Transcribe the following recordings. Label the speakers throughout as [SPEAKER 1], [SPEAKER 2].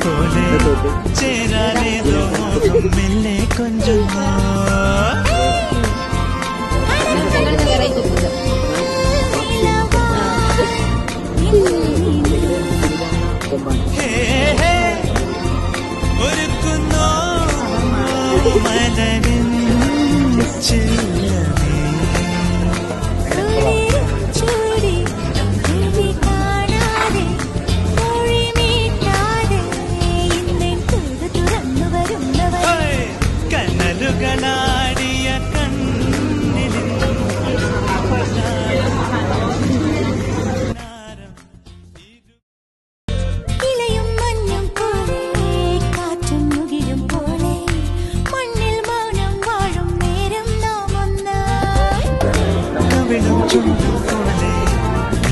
[SPEAKER 1] പോലെ ചേരാനേതോ മോഹം മെല്ലെ കൊഞ്ചുന്നു. ഒരുക്കുന്നോ മലരിൻ ചില്ലമേ കനലുകളാടിയ കണ്ണിലും
[SPEAKER 2] ഇലയും മഞ്ഞും പോലെ കാറ്റും മുകിലും പോലെ മണ്ണിൽ മൗനം വാഴും നേരം നാം ഒന്നായി.
[SPEAKER 1] കവിളും ചുണ്ടും പോലെ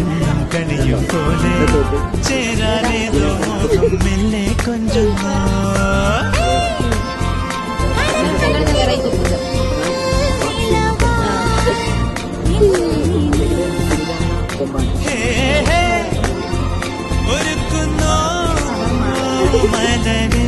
[SPEAKER 1] ഇന്നും കണിയും പോലെ ചേരാനേതോ മോഹം മെല്ലെ കൊഞ്ചുന്നു. ഒരുക്കുന്നോ മലരിൻ